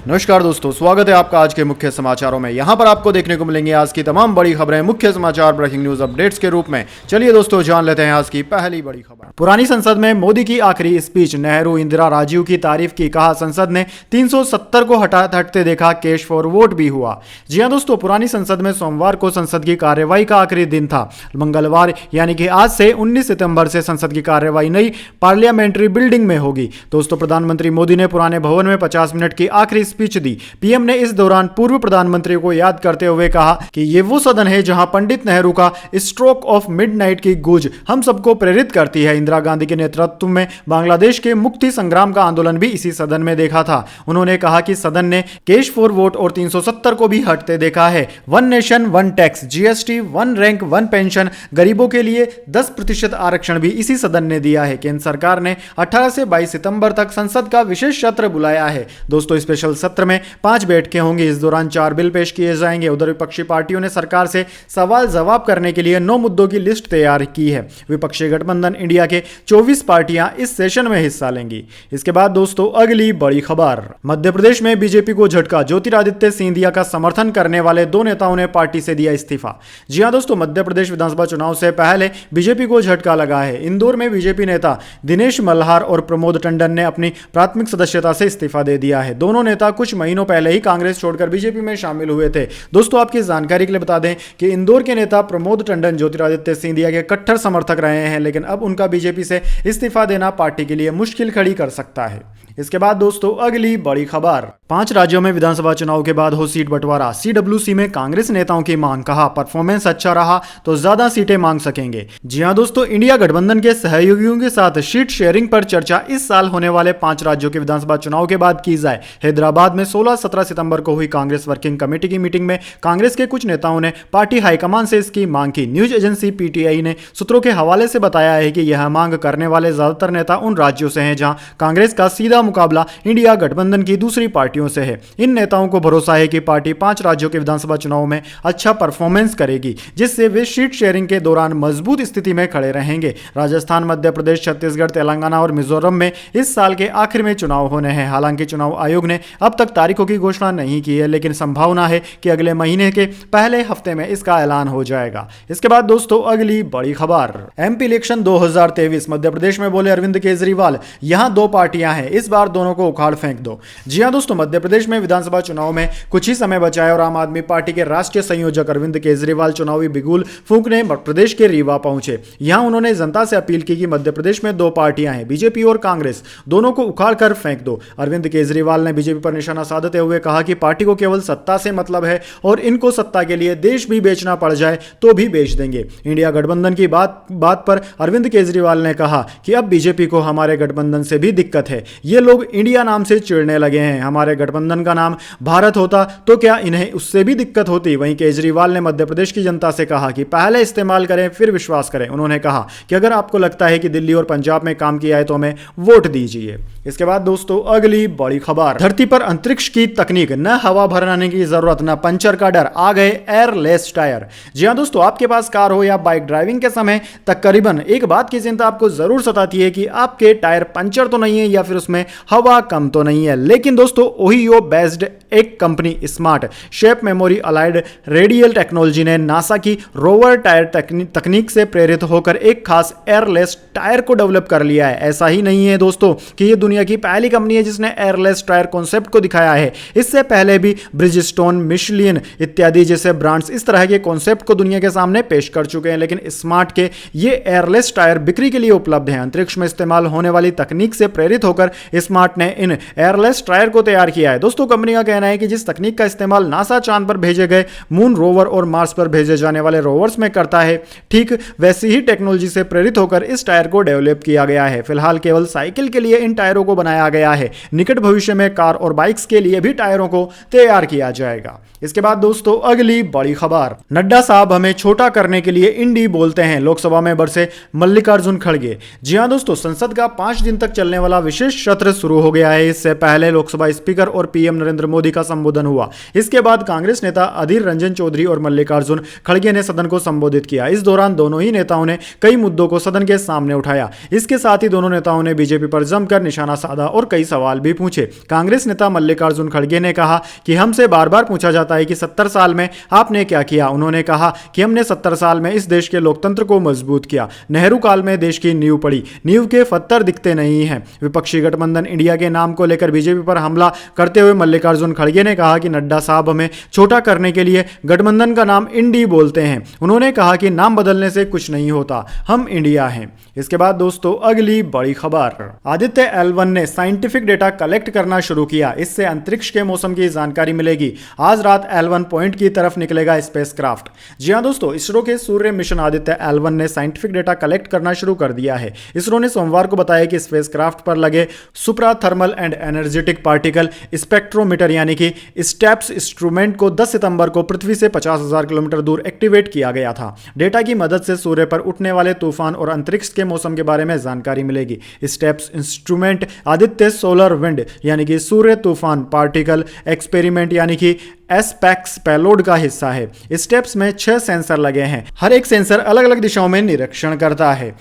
नमस्कार दोस्तों, स्वागत है आपका आज के मुख्य समाचारों में। यहां पर आपको देखने को मिलेंगे आज की तमाम बड़ी खबरें मुख्य समाचार ब्रेकिंग न्यूज अपडेट्स के रूप में। चलिए दोस्तों, जान लेते हैं आज की पहली बड़ी खबर। पुरानी संसद में मोदी की आखिरी स्पीच, नेहरू, इंदिरा, राजीव की तारीफ की। कहा संसद ने 370 को हटते देखा, कैश फॉर वोट भी हुआ। जी हां दोस्तों, पुरानी संसद में सोमवार को संसद की कार्यवाही का आखिरी दिन था। मंगलवार यानी कि आज से 19 सितंबर से संसद की कार्यवाही नई पार्लियामेंट्री बिल्डिंग में होगी। दोस्तों, प्रधानमंत्री मोदी ने पुराने भवन में 50 मिनट की आखिरी स्पीच दी। पीएम ने इस दौरान पूर्व प्रधानमंत्री को याद करते हुए कहा कि ये वो सदन है जहां पंडित नेहरू का स्ट्रोक ऑफ मिडनाइट की गूंज हम सबको प्रेरित करती है। इंदिरा गांधी के नेतृत्व में बांग्लादेश के मुक्ति संग्राम का आंदोलन भी इसी सदन में देखा था। उन्होंने कहा कि सदन ने कैश फॉर वोट और 370 को भी हटते देखा है। One nation one tax, GST, one rank one pension, गरीबों के लिए 10% आरक्षण भी इसी सदन ने दिया है। केंद्र सरकार ने 18 से 22 सितंबर तक संसद का विशेष सत्र बुलाया है। दोस्तों, स्पेशल सत्र में 5 बैठकें होंगी। इस दौरान 4 बिल पेश किए जाएंगे। उधर विपक्षी पार्टियों ने सरकार से सवाल जवाब करने के लिए 9 मुद्दों की लिस्ट तैयार की है। विपक्षी गठबंधन इंडिया के 24 पार्टियां इस सेशन में हिस्सा लेंगी। इसके बाद दोस्तों, अगली बड़ी खबर। मध्य प्रदेश में बीजेपी को झटका। ज्योतिरादित्य सिंधिया का समर्थन करने वाले 2 नेताओं ने पार्टी से दिया इस्तीफा। जी हां दोस्तों, मध्य प्रदेश विधानसभा चुनाव से पहले बीजेपी को झटका लगा है। इंदौर में बीजेपी नेता दिनेश मल्हार और प्रमोद टंडन ने अपनी प्राथमिक सदस्यता से इस्तीफा दे दिया है। दोनों नेता कुछ महीनों पहले ही कांग्रेस छोड़कर बीजेपी में शामिल हुए थे। दोस्तों, आपकी जानकारी के लिए बता दें कि इंदौर के नेता प्रमोद टंडन ज्योतिरादित्य सिंधिया के कट्टर समर्थक रहे हैं, लेकिन अब उनका बीजेपी से इस्तीफा देना पार्टी के लिए मुश्किल खड़ी कर सकता है। इसके बाद दोस्तों, अगली बड़ी खबर। 5 राज्यों में विधानसभा चुनाव के बाद हो सीट बंटवारा। सीडब्ल्यूसी में कांग्रेस नेताओं की मांग। कहा परफॉर्मेंस अच्छा रहा तो ज्यादा सीटें मांग सकेंगे। जी हां दोस्तों, इंडिया गठबंधन के सहयोगियों के साथ सीट शेयरिंग पर चर्चा इस साल होने वाले 5 राज्यों के विधानसभा चुनाव के बाद की जाए। हैदराबाद में 16-17 सितंबर को हुई कांग्रेस वर्किंग कमेटी की मीटिंग में कांग्रेस के कुछ नेताओं ने पार्टी हाईकमान से इसकी मांग की। न्यूज एजेंसी पीटीआई ने सूत्रों के हवाले से बताया है कि यह मांग करने वाले ज्यादातर नेता उन राज्यों से हैं जहां कांग्रेस का सीधा मुकाबला इंडिया गठबंधन की दूसरी पार्टियों से है। इन नेताओं को भरोसा है कि पार्टी 5 राज्यों के विधानसभा चुनाव में अच्छा परफॉर्मेंस करेगी, जिससे वे सीट शेयरिंग के दौरान मजबूत स्थिति में खड़े रहेंगे। राजस्थान, मध्य प्रदेश, छत्तीसगढ़, तेलंगाना और मिजोरम में इस साल के आखिर में चुनाव होने हैं। हालांकि चुनाव आयोग ने अब तक तारीखों की घोषणा नहीं की है, लेकिन संभावना है कि अगले महीने के पहले हफ्ते में इसका ऐलान हो जाएगा। इसके बाद दोस्तों, अगली बड़ी खबर। एमपी इलेक्शन 2023 मध्य प्रदेश में बोले अरविंद केजरीवाल, यहां 2 पार्टियां हैं, इस बार दोनों को उखाड़ फेंक दो। जी हां दोस्तों, मध्य प्रदेश में विधानसभा चुनाव में कुछ ही समय बचा है और आम आदमी पार्टी के राष्ट्रीय संयोजक अरविंद केजरीवाल चुनावी बिगुल फूंकने प्रदेश के रीवा पहुंचे। यहां उन्होंने जनता से अपील की कि मध्य प्रदेश में 2 पार्टियां हैं, बीजेपी और कांग्रेस, दोनों को उखाड़ कर फेंक दो। अरविंद केजरीवाल ने बीजेपी पर निशाना साधते हुए कहा कि पार्टी को केवल सत्ता से मतलब है और इनको सत्ता के लिए देश भी बेचना पड़ जाए तो भी बेच देंगे। इंडिया गठबंधन की बात पर अरविंद केजरीवाल ने कहा कि अब बीजेपी को हमारे गठबंधन से भी दिक्कत है। ये लोग इंडिया नाम से चिढ़ने लगे हैं। हमारे गठबंधन का नाम भारत होता तो क्या इन्हें उससे भी दिक्कत होती। वहीं केजरीवाल ने मध्य प्रदेश की जनता से कहा कि पहले इस्तेमाल करें फिर विश्वास करें। उन्होंने कहा कि अगर आपको लगता है कि दिल्ली और पंजाब में काम किया है तो हमें वोट दीजिए। इसके बाद दोस्तों, अगली बड़ी खबर। धरती पर अंतरिक्ष की तकनीक, न हवा भरने की जरूरत, न पंचर का डर, आ गए एयरलेस टायर। जी हां दोस्तों, आपके पास कार हो या बाइक, ड्राइविंग के समय तकरीबन एक बात की चिंता आपको जरूर सताती है कि आपके टायर पंचर तो नहीं है या फिर उसमें हवा कम तो नहीं है। लेकिन दोस्तों, ओहियो बेस्ड एक company smart shape memory allied radial technology ने नासा की रोवर टायर तकनीक से प्रेरित होकर एक खास एयरलेस टायर को डेवलप कर लिया है। ऐसा ही नहीं है दोस्तों कि यह दुनिया की पहली कंपनी है जिसने एयरलेस टायर कॉन्सेप्ट को दिखाया है। इससे पहले भी ब्रिजस्टोन, मिशेलिन इत्यादि जैसे ब्रांड्स इस तरह के कॉन्सेप्ट को दुनिया के सामने पेश कर चुके हैं, लेकिन स्मार्ट के ये एयरलेस टायर बिक्री के लिए उपलब्ध हैं। अंतरिक्ष में इस्तेमाल होने वाली तकनीक से प्रेरित होकर स्मार्ट ने इन एयरलेस टायर को तैयार किया है। दोस्तों, कंपनी का कहना है कि जिस तकनीक का इस्तेमाल नासा चांद पर भेजे गए मून रोवर और मार्स पर भेजे जाने वाले रोवर्स में करता है, ठीक वैसी ही टेक्नोलॉजी से प्रेरित होकर इस टायर को डेवलप किया गया है। फिलहाल केवल साइकिल के लिए इन टायरों को बनाया गया है। निकट भविष्य में कार और बाइक्स के लिए भी टायरों को तैयार किया जाएगा। इसके बाद दोस्तों, अगली बड़ी खबर। नड्डा साहब हमें छोटा करने के लिए इंडी बोलते हैं, लोकसभा में बरसे मल्लिकार्जुन खड़गे। जी हां दोस्तों, संसद का 5 दिन तक चलने वाला विशेष सत्र शुरू हो गया है। इससे पहले लोकसभा स्पीकर और पीएम नरेंद्र मोदी मोदी का संबोधन हुआ। इसके बाद कांग्रेस नेता अधीर रंजन चौधरी और मल्लिकार्जुन खड़गे ने सदन को संबोधित किया। इस दौरान दोनों ही नेताओं ने कई मुद्दों को सदन के सामने उठाया। इसके साथ ही दोनों नेताओं ने बीजेपी पर जमकर निशाना साधा और कई सवाल भी पूछे। कांग्रेस नेता मल्लिकार्जुन खड़गे ने कहा कि हमसे बार बार पूछा जाता है कि 70 साल में आपने क्या किया। उन्होंने कहा कि हमने 70 साल में इस देश के लोकतंत्र को मजबूत किया। नेहरू काल में देश की नींव पड़ी, नींव के पत्थर दिखते नहीं हैं। विपक्षी गठबंधन इंडिया के नाम को लेकर बीजेपी पर हमला करते हुए मल्लिकार्जुन खड़गे ने कहा कि नड्डा साहब हमें छोटा करने के लिए गठबंधन का नाम इंडी बोलते हैं। उन्होंने कहा कि नाम बदलने से कुछ नहीं होता, हम इंडिया हैं। इसके बाद दोस्तों अगली बड़ी खबर, आदित्य L1 ने साइंटिफिक डेटा कलेक्ट करना शुरू किया। इससे अंतरिक्ष के मौसम की जानकारी मिलेगी। आज रात L1 पॉइंट की तरफ निकलेगा स्पेसक्राफ्ट। जी हां दोस्तों, इसरो के सूर्य मिशन आदित्य L1 ने साइंटिफिक डेटा कलेक्ट करना शुरू कर दिया है। इसरो ने सोमवार को बताया कि स्पेसक्राफ्ट पर लगे supra thermal and energetic particle spectrometer यानी कि स्टेप्स इंस्ट्रूमेंट को 10 सितंबर को पृथ्वी से 50,000 किलोमीटर दूर एक्टिवेट किया गया था। डेटा की मदद से सूर्य पर उठने वाले तूफान और अंतरिक्ष के मौसम के बारे में जानकारी मिलेगी। Steps instrument Aditya solar wind यानी कि सूर्य तूफान पार्टिकल एक्सपेरिमेंट यानी कि एसपेक्स पेलोड का हिस्सा है। स्टेप्स में 6 सेंसर लगे हैं। हर एक सेंसर अलग अलग दिशाओं में निरीक्षण करता है।